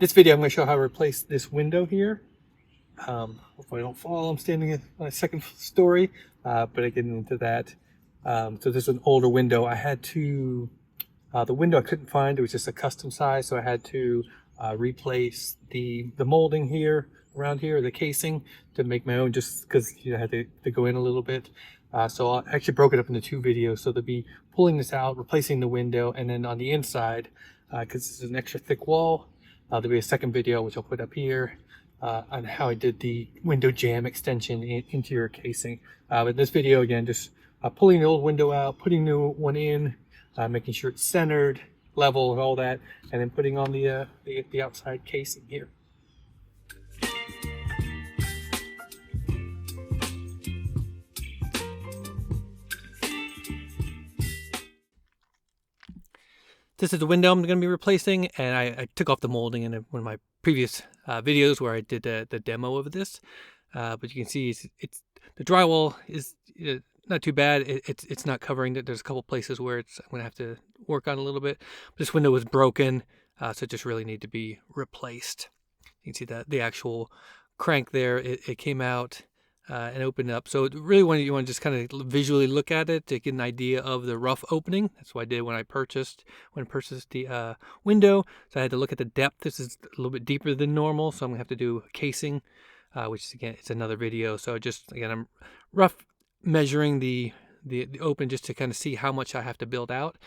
This video, I'm going to show how to replace this window here. Hopefully I don't fall. I'm standing on my second story, but I get into that. So this is an older window. I had to, the window I couldn't find. It was just a custom size, so I had to replace the molding here, around here, the casing, to make my own, just because I had to go in a little bit. So I actually broke it up into two videos. So there'll be pulling this out, replacing the window, and then on the inside, because this is an extra thick wall, there'll be a second video which I'll put up here on how I did the window jamb extension into your casing. But this video, again, just pulling the old window out, putting new one in, making sure it's centered, level, and all that, and then putting on the outside casing here. This is the window I'm going to be replacing, and I took off the molding in one of my previous videos where I did the demo of this. But you can see it's the drywall is not too bad. It's not covering it. There's a couple places where I'm going to have to work on a little bit. But this window was broken, so it just really needed to be replaced. You can see the actual crank there. It came out and opened up. So really, you want to just kind of visually look at it to get an idea of the rough opening. That's what I did when I purchased the window. So I had to look at the depth. This is a little bit deeper than normal, so I'm gonna have to do a casing, which is, again, it's another video. So I'm rough measuring the open just to kind of see how much I have to build out.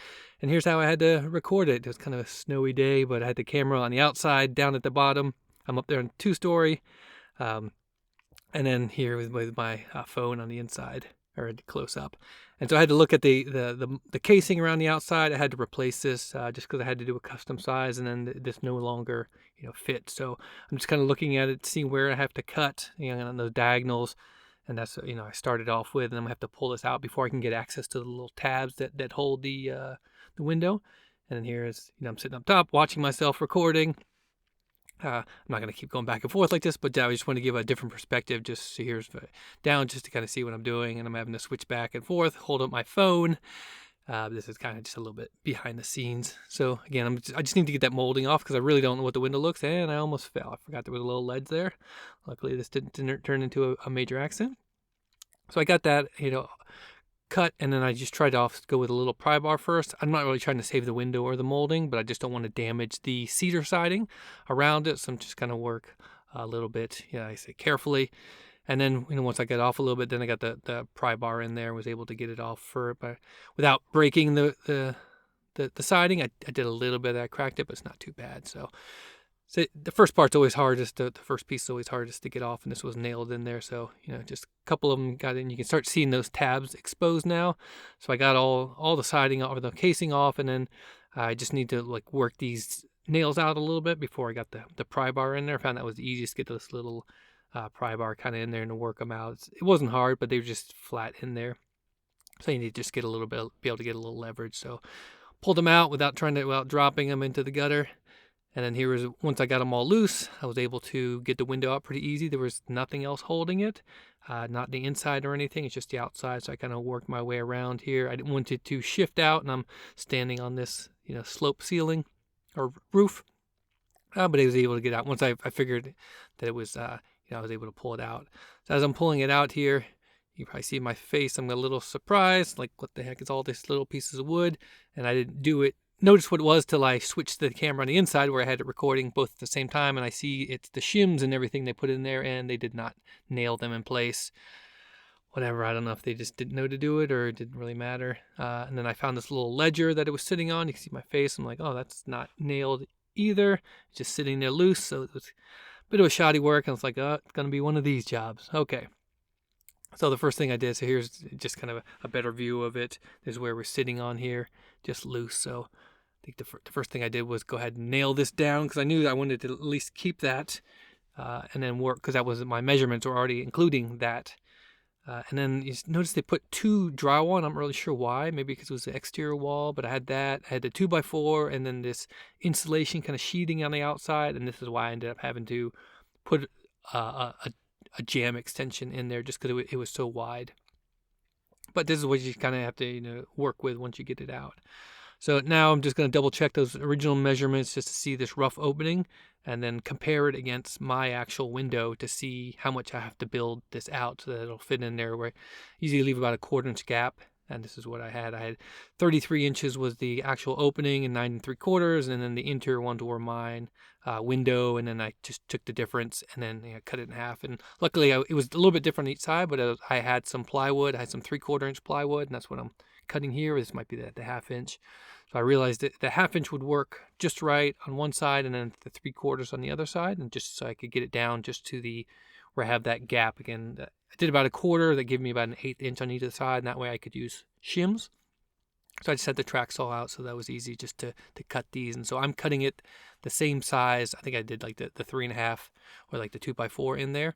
And here's how I had to record it. It was kind of a snowy day, but I had the camera on the outside, down at the bottom. I'm up there on 2-story. And then here with my phone on the inside, or close up. And so I had to look at the casing around the outside. I had to replace this just because I had to do a custom size, and then this no longer fit. So I'm just kind of looking at it, seeing where I have to cut on those diagonals. And that's I started off with, and I'm gonna have to pull this out before I can get access to the little tabs that hold the window. And then here is I'm sitting up top watching myself recording. I'm not going to keep going back and forth like this, but I just want to give a different perspective. Just so here's down, just to kind of see what I'm doing, and I'm having to switch back and forth, hold up my phone. This is kind of just a little bit behind the scenes. So again, I just need to get that molding off because I really don't know what the window looks, and I almost fell. I forgot there was a little ledge there. Luckily, this didn't turn into a major accident. So I got that, cut, and then I just tried to go with a little pry bar first. I'm not really trying to save the window or the molding, but I just don't want to damage the cedar siding around it, so I'm just going to work a little bit, I say carefully. And then once I got off a little bit, then I got the pry bar in there, was able to get it off but without breaking the siding. I did a little bit of that, cracked it, but it's not too bad. So the first part's always hardest. The first piece is always hardest to get off, and this was nailed in there. So just a couple of them got in. You can start seeing those tabs exposed now. So I got all the siding off, the casing off, and then I just need to work these nails out a little bit before I got the pry bar in there. I found that was the easiest to get this little pry bar kind of in there and to work them out. It wasn't hard, but they were just flat in there. So you need to just get a little bit, be able to get a little leverage. So pulled them out without dropping them into the gutter. And then once I got them all loose, I was able to get the window out pretty easy. There was nothing else holding it, not the inside or anything. It's just the outside. So I kind of worked my way around here. I didn't want it to shift out, and I'm standing on this, slope ceiling or roof. But I was able to get out once I figured that it was, I was able to pull it out. So as I'm pulling it out here, you probably see my face. I'm a little surprised, like what the heck is all these little pieces of wood? And I didn't notice what it was till I switched the camera on the inside where I had it recording both at the same time, and I see it's the shims and everything they put in there, and they did not nail them in place. Whatever, I don't know if they just didn't know to do it or it didn't really matter. And then I found this little ledger that it was sitting on. You can see my face. I'm like, oh, that's not nailed either. It's just sitting there loose. So it was a bit of a shoddy work, and it's like, oh, it's going to be one of these jobs. Okay. So the first thing I did, so here's just kind of a better view of it. This is where we're sitting on here, just loose. So I think the first thing I did was go ahead and nail this down because I knew I wanted to at least keep that and then work, because that was my measurements were already including that. And then you notice they put 2 drywall, and I'm not really sure why. Maybe because it was the exterior wall, but I had that. I had the 2x4 and then this insulation kind of sheeting on the outside, and this is why I ended up having to put a jamb extension in there just because it was so wide. But this is what you kind of have to work with once you get it out. So now I'm just going to double check those original measurements just to see this rough opening, and then compare it against my actual window to see how much I have to build this out so that it'll fit in there, where I usually leave about a 1/4 inch gap. And this is what I had. I had 33 inches was the actual opening and 9 3/4, and then the interior ones were mine window, and then I just took the difference and then cut it in half. And luckily it was a little bit different on each side, but I had some plywood. I had some 3/4 inch plywood, and that's what I'm cutting here. This might be the 1/2 inch. So I realized that the 1/2 inch would work just right on one side, and then the 3/4 on the other side, and just so I could get it down just to the where I have that gap again. I did about a 1/4 that gave me about an 1/8 inch on either side, and that way I could use shims. So I just had the track saw out, so that was easy just to cut these. And so I'm cutting it the same size. I think I did like the 3.5 or like the 2x4 in there,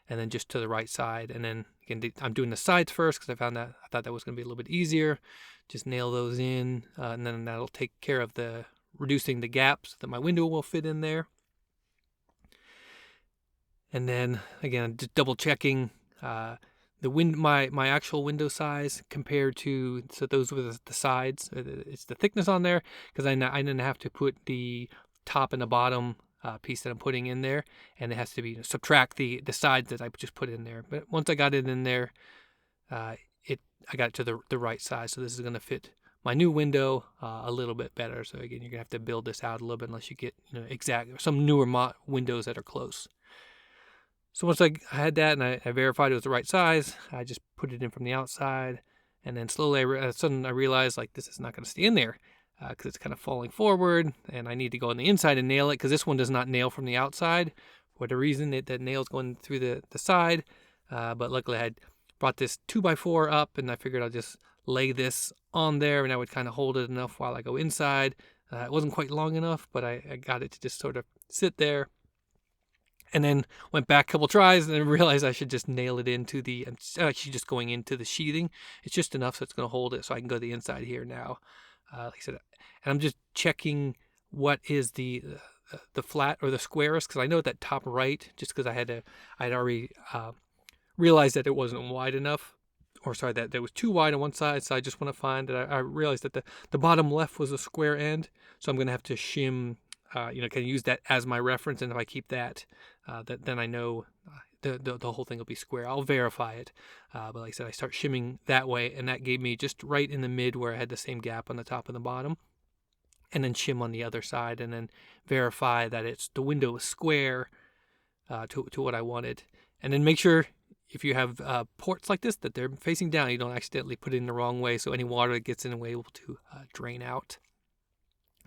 and then just to the right side. And then again, I'm doing the sides first because I thought that was going to be a little bit easier. Just nail those in, and then that'll take care of the reducing the gaps so that my window will fit in there. And then again, just double checking my actual window size compared to, so those were the sides. It's the thickness on there, because I didn't have to put the top and the bottom piece that I'm putting in there, and it has to be subtract the sides that I just put in there. But once I got it in there, I got it to the right size. So this is going to fit my new window a little bit better. So again, you're gonna have to build this out a little bit unless you get exact some newer windows that are close. So once I had that and I verified it was the right size, I just put it in from the outside, and then slowly, all of a sudden, I realized like this is not going to stay in there because it's kind of falling forward, and I need to go on the inside and nail it, because this one does not nail from the outside. For whatever reason, that nail's going through the side, but luckily I had brought this 2x4 up, and I figured I'll just lay this on there, and I would kind of hold it enough while I go inside. It wasn't quite long enough, but I got it to just sort of sit there. And then went back a couple tries and then realized I should just nail it into I'm actually just going into the sheathing. It's just enough so it's going to hold it, so I can go to the inside here now. Like I said, and I'm just checking what is the flat or the squarest, because I know that top right, just because I'd already realized that it wasn't wide enough, or sorry, that it was too wide on one side. So I just want to find that I realized that the bottom left was a square end, so I'm going to have to shim. Can use that as my reference, and if I keep that, then I know the whole thing will be square. I'll verify it, but like I said, I start shimming that way, and that gave me just right in the mid where I had the same gap on the top and the bottom, and then shim on the other side, and then verify that the window is square to what I wanted, and then make sure if you have ports like this that they're facing down, you don't accidentally put it in the wrong way, so any water that gets in the way will drain out.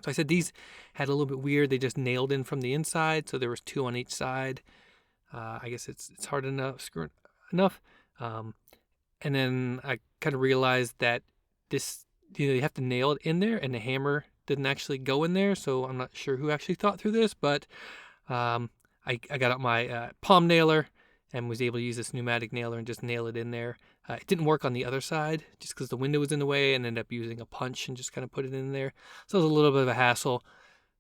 So I said these had a little bit weird. They just nailed in from the inside, so there was 2 on each side. I guess it's hard enough, enough. And then I kind of realized that this, you have to nail it in there, and the hammer didn't actually go in there. So I'm not sure who actually thought through this, but I got out my palm nailer and was able to use this pneumatic nailer and just nail it in there. It didn't work on the other side just because the window was in the way, and ended up using a punch and just kind of put it in there. So it was a little bit of a hassle.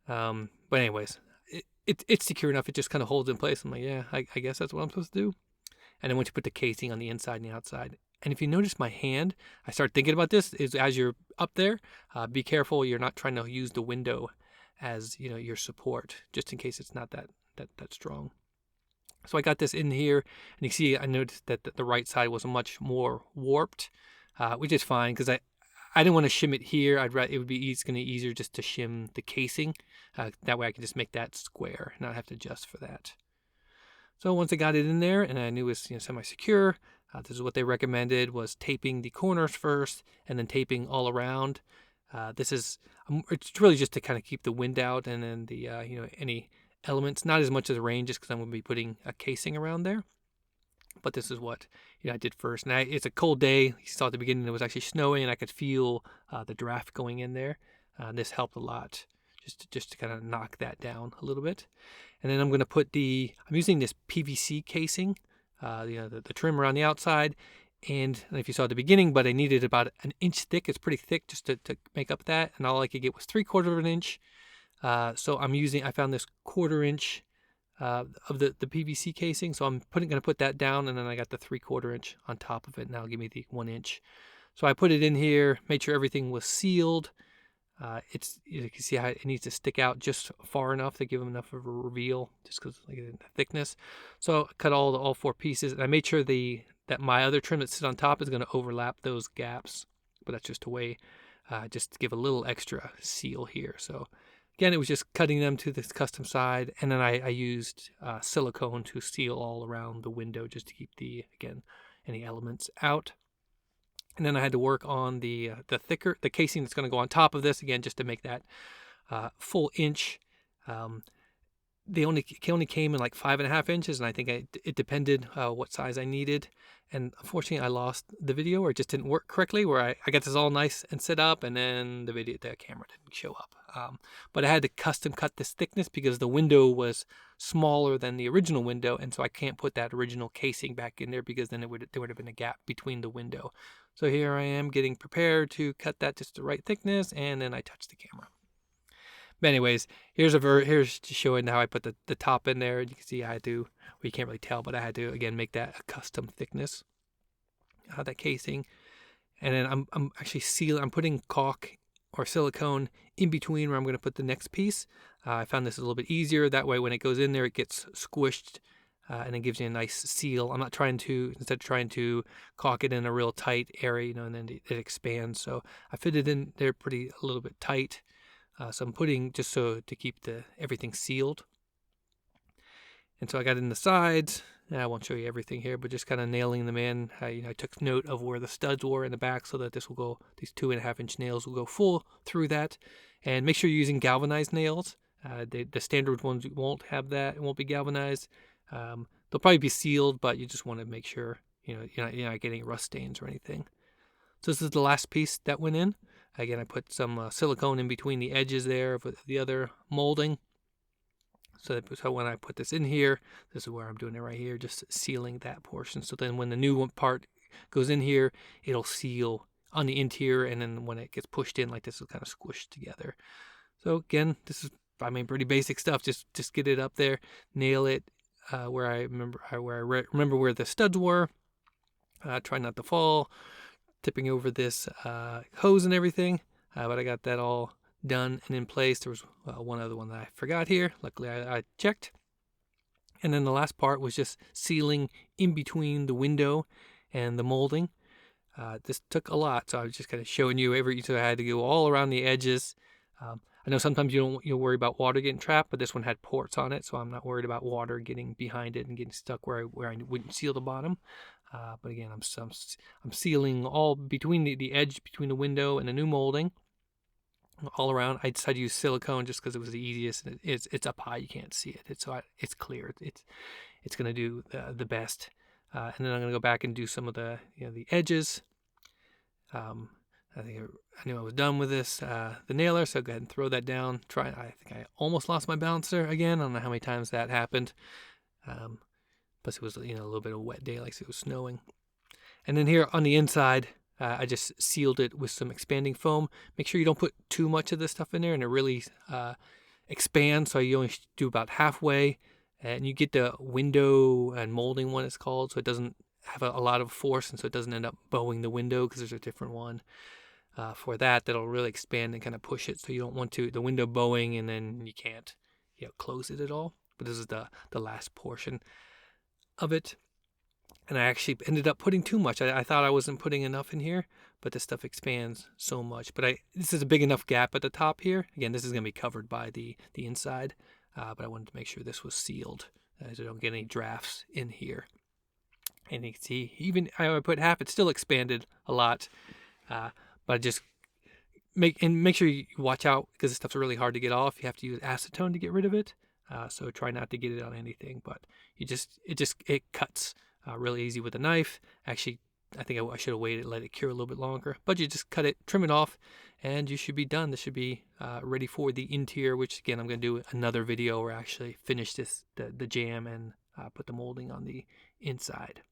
But anyways, it's secure enough. It just kind of holds in place. I'm like, yeah, I guess that's what I'm supposed to do. And then once you put the casing on the inside and the outside. And if you notice my hand, I start thinking about this, is as you're up there, be careful you're not trying to use the window as your support, just in case it's not that strong. So I got this in here, and you see I noticed that the right side was much more warped, which is fine because I didn't want to shim it here. It would be going to be easier just to shim the casing. That way I could just make that square, not have to adjust for that. So once I got it in there and I knew it was semi-secure, this is what they recommended, was taping the corners first and then taping all around. It's really just to kind of keep the wind out, and then the any elements, not as much as the rain, just because I'm going to be putting a casing around there. But this is what I did first. And it's a cold day. You saw at the beginning it was actually snowing, and I could feel the draft going in there. This helped a lot, just to kind of knock that down a little bit. And then I'm going to put I'm using this PVC casing, the trim around the outside. And I don't know if you saw at the beginning, but I needed about 1 inch thick. It's pretty thick just to make up that. And all I could get was 3/4 of an inch. So I found this 1/4 inch of the PVC casing. So I'm going to put that down, and then I got the 3/4 inch on top of it, and that'll give me the 1 inch. So I put it in here, made sure everything was sealed. You can see how it needs to stick out just far enough to give them enough of a reveal, just because of the thickness. So I cut all 4 pieces, and I made sure that my other trim that sits on top is going to overlap those gaps, but that's just a way, just to give a little extra seal here. So again, it was just cutting them to this custom side, and then I used silicone to seal all around the window just to keep any elements out. And then I had to work on the casing that's going to go on top of this, again, just to make that full inch. They only came in like 5.5 inches, and I think it depended what size I needed. And unfortunately, I lost the video, or it just didn't work correctly, where I got this all nice and set up, and then the camera didn't show up. But I had to custom cut this thickness because the window was smaller than the original window, and so I can't put that original casing back in there, because then there would have been a gap between the window. So here I am getting prepared to cut that just the right thickness, and then I touch the camera. But anyways, here's just showing how I put the top in there. You can see I had to, well, you can't really tell, but I had to, again, make that a custom thickness, that casing. And then I'm actually I'm putting caulk or silicone in between where I'm going to put the next piece. I found this a little bit easier. That way when it goes in there, it gets squished, and it gives you a nice seal. I'm not instead of trying to caulk it in a real tight area, and then it expands. So I fit it in there a little bit tight. So I'm putting just so to keep everything sealed. And so I got in the sides. I won't show you everything here, but just kind of nailing them in. I took note of where the studs were in the back, so that these 2.5-inch nails will go full through that. And make sure you're using galvanized nails. The standard ones won't have that. It won't be galvanized. They'll probably be sealed, but you just want to make sure you're not getting rust stains or anything. So this is the last piece that went in. Again, I put some silicone in between the edges there of the other molding. So when I put this in here, this is where I'm doing it right here, just sealing that portion. So then when the new part goes in here, it'll seal on the interior, and then when it gets pushed in like this, it'll kind of squish together. So again, this is, pretty basic stuff. Just get it up there, nail it where I remember where the studs were. Try not to fall, tipping over this hose and everything, but I got that all done and in place. There was one other one that I forgot here. Luckily I checked. And then the last part was just sealing in between the window and the molding. This took a lot, so I was just kind of showing you so I had to go all around the edges. I know sometimes you'll worry about water getting trapped, but this one had ports on it, so I'm not worried about water getting behind it and getting stuck where I wouldn't seal the bottom. But again, I'm sealing all between the edge between the window and the new molding, all around. I decided to use silicone just because it was the easiest. And it's up high, you can't see it. It's clear. It's going to do the best. And then I'm going to go back and do some of the edges. I knew I was done with this the nailer, so go ahead and throw that down. I think I almost lost my balancer again. I don't know how many times that happened. Plus it was a little bit of a wet day, like it was snowing. And then here on the inside, I just sealed it with some expanding foam. Make sure you don't put too much of this stuff in there, and it really expands. So you only do about halfway, and you get the window and molding one, it's called, so it doesn't have a lot of force, and so it doesn't end up bowing the window, because there's a different one for that'll really expand and kind of push it. So you don't want the window bowing, and then you can't close it at all. But this is the last portion of it. And I actually ended up putting too much. I thought I wasn't putting enough in here, but this stuff expands so much. But this is a big enough gap at the top here. Again, this is going to be covered by the inside, but I wanted to make sure this was sealed, so I don't get any drafts in here. And you can see, even I put half, it still expanded a lot. But just make sure you watch out, because this stuff's really hard to get off. You have to use acetone to get rid of it. So try not to get it on anything, but it cuts really easy with a knife. Actually, I think I should have waited, let it cure a little bit longer, but you just cut it, trim it off, and you should be done. This should be ready for the interior, which again, I'm going to do another video where I actually finish the jam and put the molding on the inside.